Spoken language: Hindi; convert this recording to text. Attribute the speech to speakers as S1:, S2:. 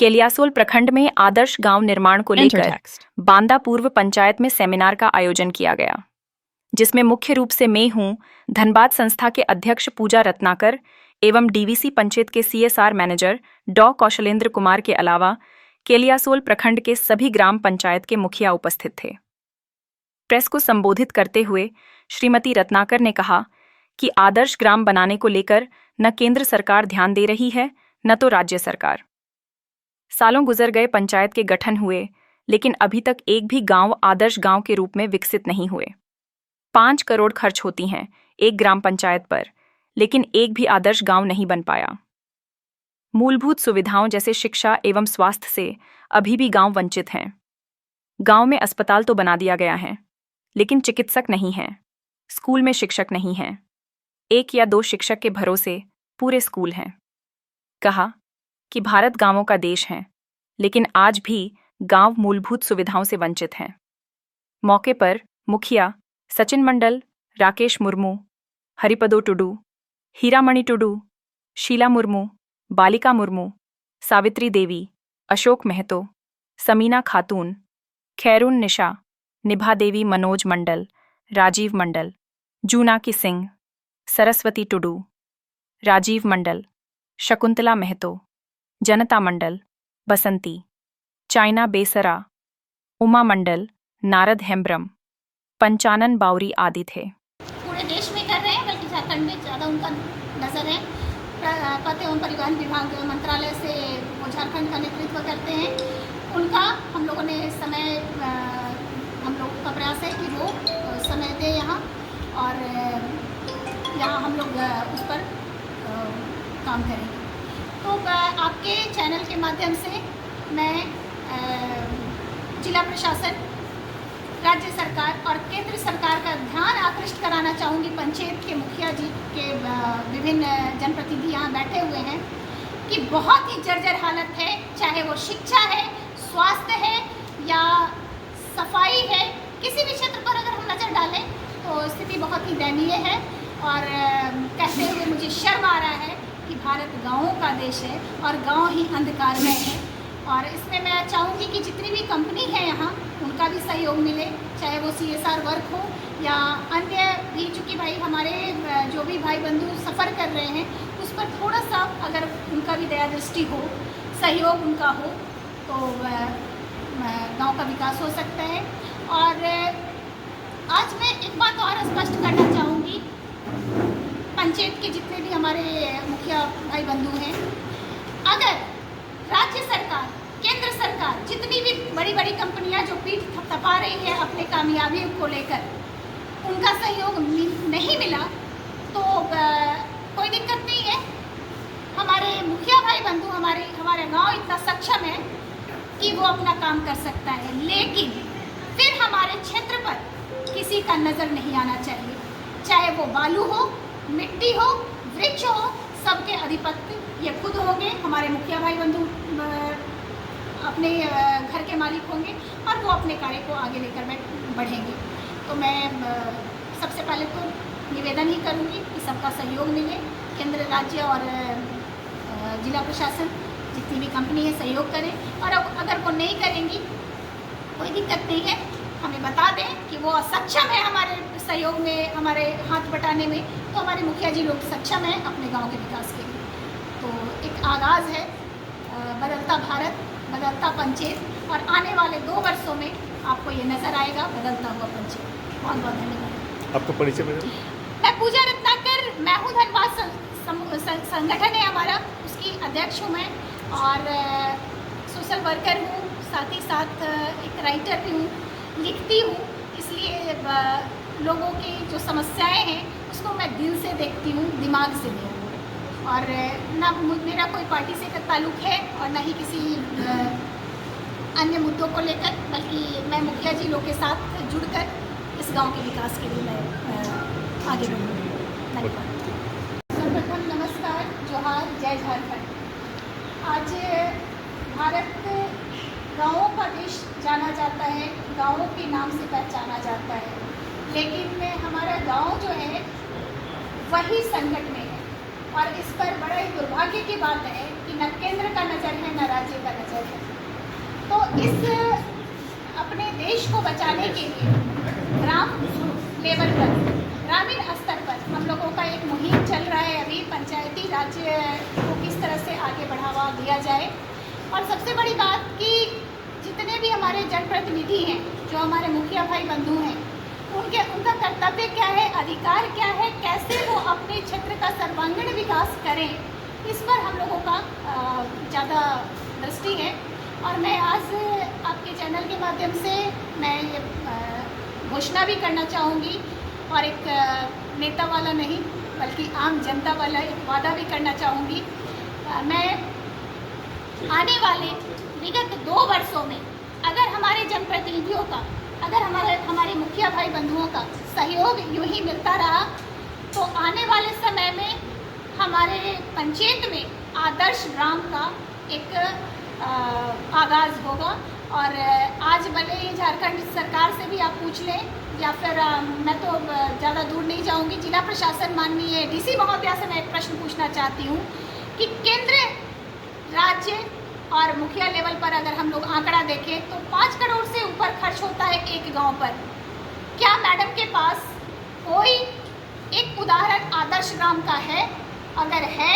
S1: केलियासोल प्रखंड में आदर्श गांव निर्माण को लेकर बांदा पूर्व पंचायत में सेमिनार का आयोजन किया गया, जिसमें मुख्य रूप से मैं हूं धनबाद संस्था के अध्यक्ष पूजा रत्नाकर एवं डीवीसी पंचायत के सीएसआर मैनेजर डॉ कौशलेंद्र कुमार के अलावा केलियासोल प्रखंड के सभी ग्राम पंचायत के मुखिया उपस्थित थे। प्रेस को संबोधित करते हुए श्रीमती रत्नाकर ने कहा कि आदर्श ग्राम बनाने को लेकर न केंद्र सरकार ध्यान दे रही है न तो राज्य सरकार। सालों गुजर गए, पंचायत के गठन हुए, लेकिन अभी तक एक भी गांव आदर्श गांव के रूप में विकसित नहीं हुए। 5 करोड़ खर्च होती हैं एक ग्राम पंचायत पर, लेकिन एक भी आदर्श गांव नहीं बन पाया। मूलभूत सुविधाओं जैसे शिक्षा एवं स्वास्थ्य से अभी भी गांव वंचित हैं। गांव में अस्पताल तो बना दिया गया है, लेकिन चिकित्सक नहीं है। स्कूल में शिक्षक नहीं है। 1 या 2 शिक्षक के भरोसे पूरे स्कूल हैं। कहा कि भारत गांवों का देश है, लेकिन आज भी गांव मूलभूत सुविधाओं से वंचित हैं। मौके पर मुखिया सचिन मंडल, राकेश मुर्मू, हरिपदो टुडू, हीरामणि टुडू, शीला मुर्मू, बालिका मुर्मू, सावित्री देवी, अशोक महतो, समीना खातून, खैरून निशा, निभा देवी, मनोज मंडल, राजीव मंडल, जूनाकी सिंह, सरस्वती टुडू, राजीव मंडल, शकुंतला महतो, जनता मंडल, बसंती, चाइना बेसरा, उमा मंडल, नारद हेम्ब्रम, पंचानन बावरी आदि थे।
S2: पूरे देश में कर रहे हैं, बल्कि झारखंड में ज़्यादा उनका नज़र है। पथ एवं परिवहन विभाग मंत्रालय से वो झारखंड का नेतृत्व करते हैं। उनका हम लोगों ने समय, हम लोगों का प्रयास है कि वो समय दे यहाँ, और यहाँ हम लोग उस पर काम करेंगे। तो आपके चैनल के माध्यम से मैं जिला प्रशासन, राज्य सरकार और केंद्र सरकार का ध्यान आकृष्ट कराना चाहूँगी। पंचायत के मुखिया जी के विभिन्न जनप्रतिनिधि यहाँ बैठे हुए हैं कि बहुत ही जर्जर हालत है, चाहे वो शिक्षा है, स्वास्थ्य है या सफाई है। किसी भी क्षेत्र पर अगर हम नज़र डालें तो स्थिति बहुत ही दयनीय है। और कहते हुए मुझे शर्म आ रहा है कि भारत गाँवों का देश है और गाँव ही अंधकार में है। और इसमें मैं चाहूँगी कि जितनी भी कंपनी है यहाँ, उनका भी सहयोग मिले, चाहे वो CSR वर्क हो या अन्य भी। चूँकि भाई हमारे जो भी भाई बंधु सफ़र कर रहे हैं, उस पर थोड़ा सा अगर उनका भी दया दृष्टि हो, सहयोग उनका हो, तो गांव का विकास हो सकता है। और आज मैं एक बात और स्पष्ट करना चाहूँगी, पंचायत के जितने भी हमारे मुखिया भाई बंधु हैं, अगर राज्य सरकार, केंद्र सरकार, जितनी भी बड़ी बड़ी कंपनियां जो पीठ थपथपा रही है अपने कामयाबी को लेकर, उनका सहयोग नहीं मिला तो कोई दिक्कत नहीं है। हमारे मुखिया भाई बंधु, हमारे गांव इतना सक्षम है कि वो अपना काम कर सकता है, लेकिन फिर हमारे क्षेत्र पर किसी का नज़र नहीं आना चाहिए। चाहे वो बालू हो, मिट्टी हो, वृक्ष हो, सबके अधिपत्य ये खुद होंगे। हमारे मुखिया भाई बंधु अपने घर के मालिक होंगे और वो अपने कार्य को आगे लेकर बढ़ेंगे। तो मैं सबसे पहले तो निवेदन ही करूँगी कि सबका सहयोग मिले, केंद्र, राज्य और जिला प्रशासन, जितनी भी कंपनी है सहयोग करें। और अब अगर वो नहीं करेंगी, कोई दिक्कत नहीं है, हमें बता दें कि वो असक्षम है हमारे सहयोग में, हमारे हाथ बटाने में, तो हमारे मुखिया जी लोग सक्षम हैं अपने गांव के विकास के लिए। तो एक आगाज़ है बदलता भारत, बदलता पंचायत, और आने वाले 2 वर्षों में आपको ये नज़र आएगा बदलता हुआ पंचायत। बहुत बहुत धन्यवाद।
S3: आपका परिचय मैडम?
S2: मैं पूजा रत्नाकर, मैं हूँ धनबाद संगठन है हमारा, उसकी अध्यक्ष हूँ मैं, और सोशल वर्कर हूँ, साथ ही साथ एक राइटर भी हूँ, लिखती हूँ। इसलिए लोगों की जो समस्याएं हैं उसको मैं दिल से देखती हूँ, दिमाग से नहीं। और ना मेरा कोई पार्टी से ताल्लुक़ है और ना ही किसी अन्य मुद्दों को लेकर, बल्कि मैं मुखिया जी लोग के साथ जुड़कर इस गांव के विकास के लिए मैं आगे बढ़ूँगी। धन्यवाद। सर्वप्रथम नमस्कार, जोहार, जय झारखंड। आज भारत गाँवों का देश जाना जाता है, गाँवों के नाम से पहचाना जाता है, लेकिन हमारा गांव जो है वही संकट में है। और इस पर बड़ा ही दुर्भाग्य की बात है कि न केंद्र का नज़र है न राज्य का नज़र है। तो इस अपने देश को बचाने के लिए ग्राम लेवल पर, ग्रामीण स्तर पर हम लोगों का एक मुहिम चल रहा है अभी, पंचायती राज्य को किस तरह से आगे बढ़ावा दिया जाए। और सबसे बड़ी बात कि जितने भी हमारे जनप्रतिनिधि हैं, जो हमारे मुखिया भाई बंधु हैं, उनका कर्तव्य क्या है, अधिकार क्या है, कैसे वो अपने क्षेत्र का सर्वांगीण विकास करें, इस पर हम लोगों का ज़्यादा दृष्टि है। और मैं आज आपके चैनल के माध्यम से मैं ये घोषणा भी करना चाहूँगी और एक नेता वाला नहीं बल्कि आम जनता वाला एक वादा भी करना चाहूँगी। मैं आने वाले विगत 2 वर्षों में अगर हमारे जनप्रतिनिधियों का, अगर हमारे मुखिया भाई बंधुओं का सहयोग यूँ ही मिलता रहा तो आने वाले समय में हमारे पंचायत में आदर्श ग्राम का एक आगाज़ होगा। और आज भले ही झारखंड सरकार से भी आप पूछ लें या फिर मैं तो ज़्यादा दूर नहीं जाऊंगी, जिला प्रशासन माननीय डीसी महोदया से मैं एक प्रश्न पूछना चाहती हूँ कि केंद्र, राज्य और मुखिया लेवल पर अगर हम लोग आंकड़ा देखें तो 5 करोड़ से ऊपर खर्च होता है एक गांव पर। क्या मैडम के पास कोई एक उदाहरण आदर्श ग्राम का है? अगर है